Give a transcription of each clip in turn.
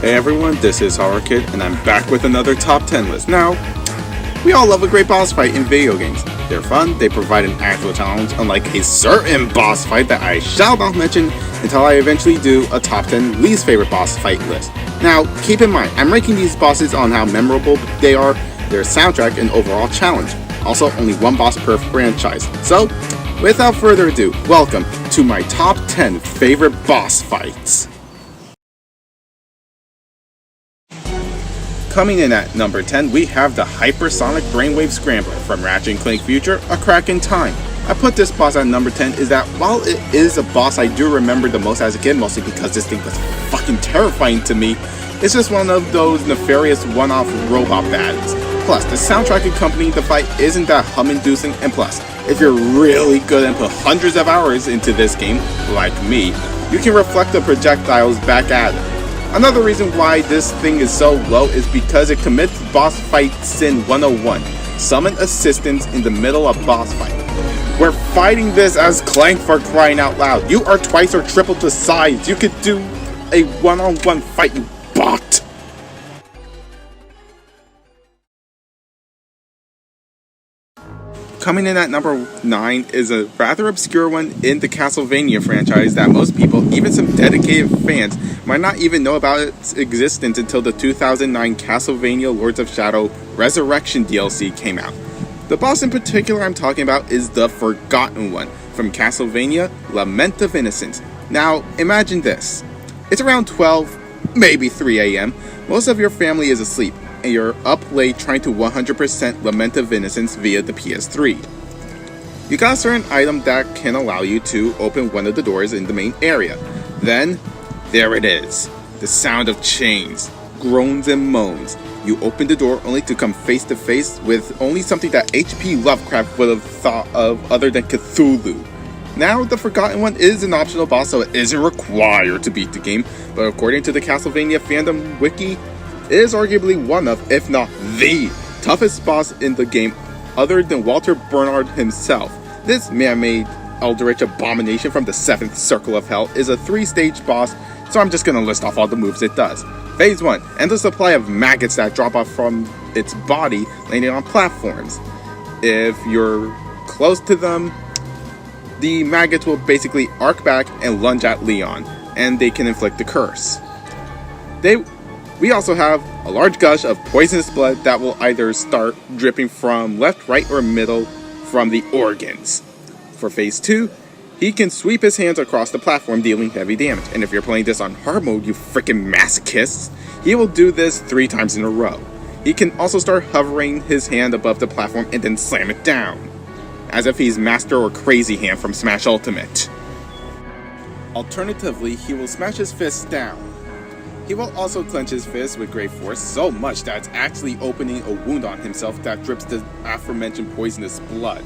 Hey everyone, this is HorrorKid, and I'm back with another top 10 list. Now, we all love a great boss fight in video games. They're fun, they provide an actual challenge, unlike a certain boss fight that I shall not mention until I eventually do a top 10 least favorite boss fight list. Now, keep in mind, I'm ranking these bosses on how memorable they are, their soundtrack, and overall challenge. Also, only one boss per franchise. So, without further ado, welcome to my top 10 favorite boss fights. Coming in at number 10, we have the HYPERSONIC BRAINWAVE SCRAMBLER from Ratchet & Clank Future: A Crack in Time. I put this boss at number 10 is that while it is a boss I do remember the most as a kid, mostly because this thing was fucking terrifying to me, it's just one of those nefarious one-off robot battles. Plus, the soundtrack accompanying the fight isn't that hum-inducing, and plus, if you're really good and put hundreds of hours into this game, like me, you can reflect the projectiles back at it. Another reason why this thing is so low is because it commits boss fight sin 101. Summon assistance in the middle of boss fight. We're fighting this as Clank, for crying out loud. You are twice or triple the size. You could do a one-on-one fight, you bot. Coming in at number 9 is a rather obscure one in the Castlevania franchise that most people, even some dedicated fans, might not even know about its existence until the 2009 Castlevania Lords of Shadow Resurrection DLC came out. The boss in particular I'm talking about is the Forgotten One from Castlevania Lament of Innocence. Now, imagine this. It's around 12, maybe 3 AM. Most of your family is asleep, and you're up late trying to 100% Lament of Innocence via the PS3. You got a certain item that can allow you to open one of the doors in the main area. Then, there it is. The sound of chains, groans and moans. You open the door only to come face to face with only something that H.P. Lovecraft would have thought of other than Cthulhu. Now, the Forgotten One is an optional boss, so it isn't required to beat the game, but according to the Castlevania fandom wiki, it is arguably one of, if not the, toughest boss in the game other than Walter Bernard himself. This man-made eldritch abomination from the 7th Circle of Hell is a 3-stage boss, so I'm just gonna list off all the moves it does. Phase 1, endless supply of maggots that drop off from its body, landing on platforms. If you're close to them, the maggots will basically arc back and lunge at Leon, and they can inflict the curse. We also have a large gush of poisonous blood that will either start dripping from left, right, or middle from the organs. For phase 2, he can sweep his hands across the platform, dealing heavy damage. And if you're playing this on hard mode, you freaking masochists, he will do this 3 times in a row. He can also start hovering his hand above the platform and then slam it down, as if he's Master or Crazy Hand from Smash Ultimate. Alternatively, he will smash his fists down. He will also clench his fist with great force, so much that it's actually opening a wound on himself that drips the aforementioned poisonous blood.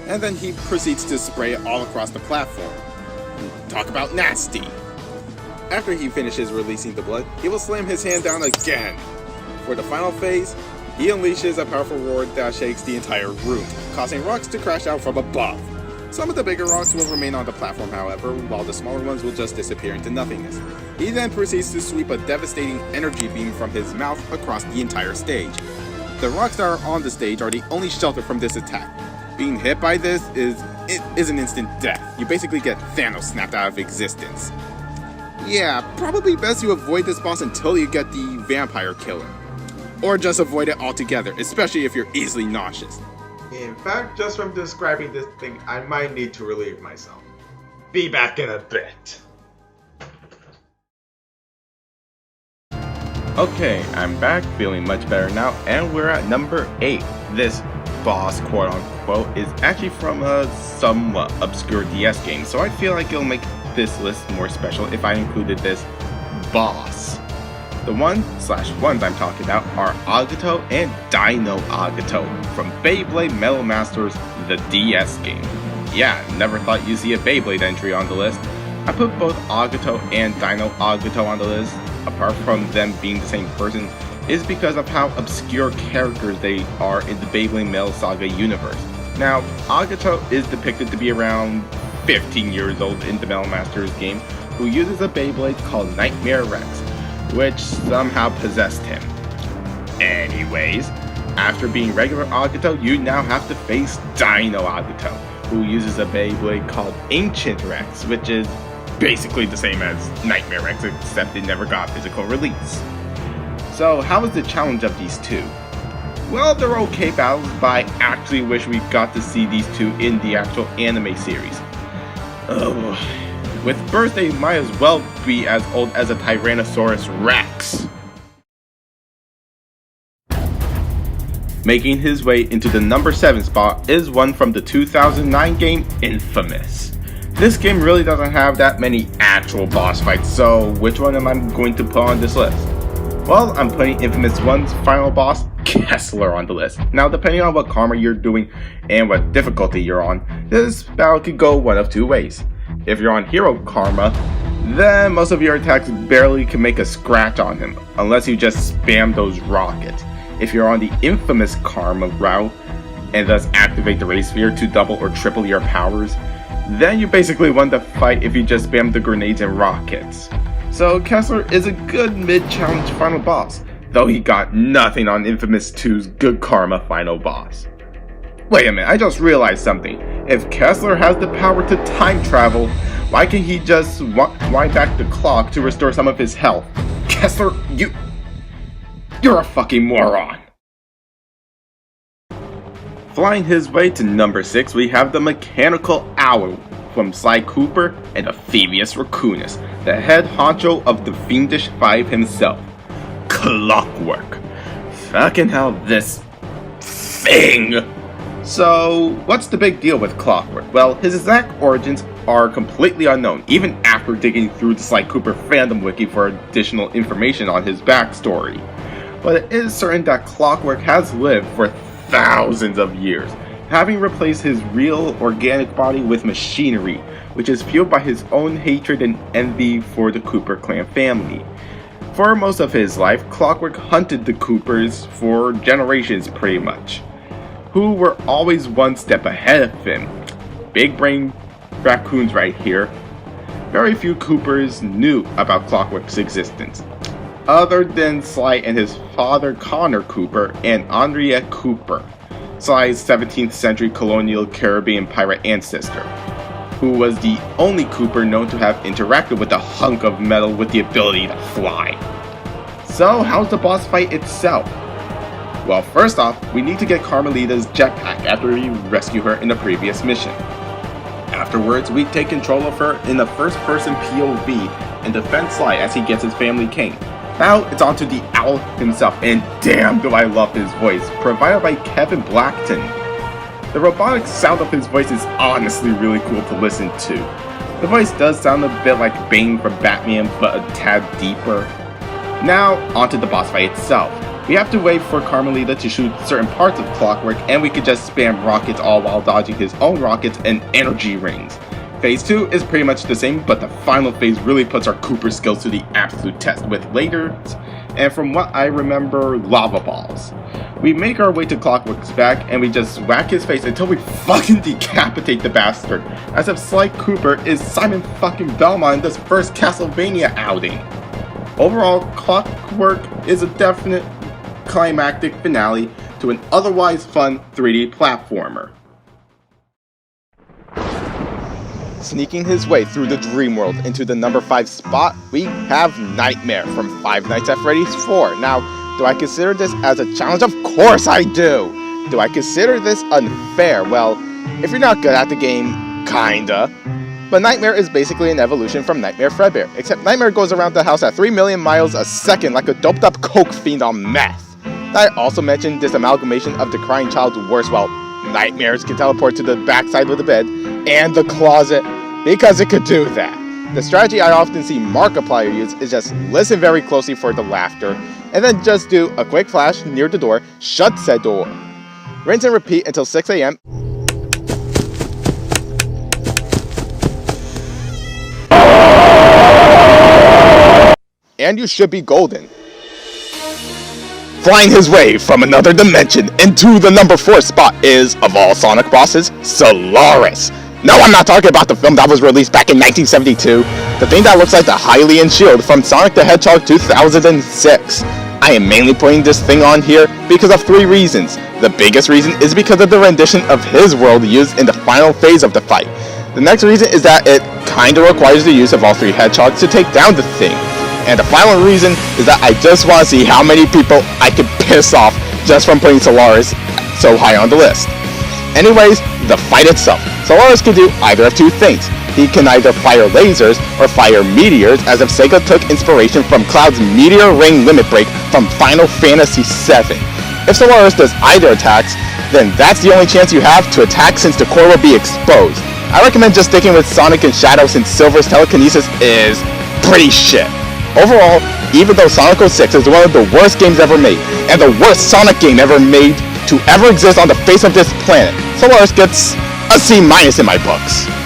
And then he proceeds to spray it all across the platform. Talk about nasty! After he finishes releasing the blood, he will slam his hand down again. For the final phase, he unleashes a powerful roar that shakes the entire room, causing rocks to crash out from above. Some of the bigger rocks will remain on the platform, however, while the smaller ones will just disappear into nothingness. He then proceeds to sweep a devastating energy beam from his mouth across the entire stage. The rocks that are on the stage are the only shelter from this attack. Being hit by this is an instant death. You basically get Thanos snapped out of existence. Yeah, probably best you avoid this boss until you get the Vampire Killer. Or just avoid it altogether, especially if you're easily nauseous. In fact, just from describing this thing, I might need to relieve myself. Be back in a bit. Okay, I'm back, feeling much better now, and we're at number 8. This boss, quote-unquote, is actually from a somewhat obscure DS game, so I feel like it'll make this list more special if I included this boss. The ones I'm talking about are AGITO and DINO AGITO from Beyblade Metal Masters, the DS game. Yeah, never thought you'd see a Beyblade entry on the list. I put both AGITO and DINO AGITO on the list, apart from them being the same person, is because of how obscure characters they are in the Beyblade Metal Saga universe. Now, AGITO is depicted to be around 15 years old in the Metal Masters game, who uses a Beyblade called Nightmare Rex, which somehow possessed him. Anyways, after being regular Agito, you now have to face DINO Agito, who uses a Beyblade called Ancient Rex, which is basically the same as Nightmare Rex, except it never got physical release. So how is the challenge of these two? Well, they're okay battles, but I actually wish we got to see these two in the actual anime series. Oh, with birth they might as well be as old as a Tyrannosaurus Rex. Making his way into the number 7 spot is one from the 2009 game Infamous. This game really doesn't have that many actual boss fights, so which one am I going to put on this list? Well, I'm putting Infamous 1's final boss, KESSLER, on the list. Now, depending on what karma you're doing and what difficulty you're on, this battle could go one of two ways. If you're on hero karma, then most of your attacks barely can make a scratch on him, unless you just spam those rockets. If you're on the Infamous karma route, and thus activate the Ray Sphere to double or triple your powers, then you basically won the fight if you just spam the grenades and rockets. So KESSLER is a good mid-challenge final boss, though he got nothing on Infamous 2's good karma final boss. Wait a minute, I just realized something. If KESSLER has the power to time travel, why can't he just wind back the clock to restore some of his health? KESSLER, you're a fucking moron! Flying his way to number 6, we have the Mechanical Owl from Sly Cooper and Ophidius Raccoonus, the head honcho of the Fiendish Five himself, CLOCKWERK. Fucking hell, this thing! So, what's the big deal with CLOCKWERK? Well, his exact origins are completely unknown, even after digging through the Sly Cooper fandom wiki for additional information on his backstory. But it is certain that CLOCKWERK has lived for thousands of years, having replaced his real organic body with machinery, which is fueled by his own hatred and envy for the Cooper clan family. For most of his life, CLOCKWERK hunted the Coopers for generations pretty much, who were always one step ahead of him. Big brain raccoons right here. Very few Coopers knew about CLOCKWERK's existence, other than Sly and his father Connor Cooper and Andrea Cooper, Sly's 17th century colonial Caribbean pirate ancestor, who was the only Cooper known to have interacted with a hunk of metal with the ability to fly. So how's the boss fight itself? Well, first off, we need to get Carmelita's jetpack after we rescue her in the previous mission. Afterwards, we take control of her in the first-person POV and defend Sly as he gets his family cane. Now it's on to the owl himself, and damn do I love his voice, provided by Kevin Blackton. The robotic sound of his voice is honestly really cool to listen to. The voice does sound a bit like Bane from Batman, but a tad deeper. Now, onto the boss fight itself. We have to wait for Carmelita to shoot certain parts of CLOCKWERK, and we could just spam rockets all while dodging his own rockets and energy rings. Phase 2 is pretty much the same, but the final phase really puts our Cooper skills to the absolute test with lasers, and from what I remember, lava balls. We make our way to CLOCKWERK's back, and we just whack his face until we fucking decapitate the bastard, as if Sly Cooper is Simon fucking Belmont in this first Castlevania outing. Overall, CLOCKWERK is a definite climactic finale to an otherwise fun 3D platformer. Sneaking his way through the dream world into the number 5 spot, we have Nightmare from Five Nights at Freddy's 4. Now, do I consider this as a challenge? Of course I do! Do I consider this unfair? Well, if you're not good at the game, kinda. But Nightmare is basically an evolution from Nightmare Fredbear, except Nightmare goes around the house at 3 million miles a second like a doped up coke fiend on meth. I also mentioned this amalgamation of the crying child's worst, while Nightmares can teleport to the backside of the bed and the closet, because it could do that. The strategy I often see Markiplier use is just listen very closely for the laughter, and then just do a quick flash near the door, shut said door. Rinse and repeat until 6 AM. And you should be golden. Flying his way from another dimension into the number 4 spot is, of all Sonic bosses, Solaris. No, I'm not talking about the film that was released back in 1972. The thing that looks like the Hylian shield from Sonic the Hedgehog 2006. I am mainly putting this thing on here because of 3 reasons. The biggest reason is because of the rendition of his world used in the final phase of the fight. The next reason is that it kinda requires the use of all 3 hedgehogs to take down the thing. And the final reason is that I just want to see how many people I can piss off just from putting Solaris so high on the list. Anyways, the fight itself. Solaris can do either of 2 things. He can either fire lasers or fire meteors, as if Sega took inspiration from Cloud's Meteor Ring Limit Break from Final Fantasy VII. If Solaris does either attacks, then that's the only chance you have to attack since the core will be exposed. I recommend just sticking with Sonic and Shadow since Silver's telekinesis is pretty shit. Overall, even though Sonic 06 is one of the worst games ever made, and the worst Sonic game ever made to ever exist on the face of this planet, Solaris gets a C- in my books.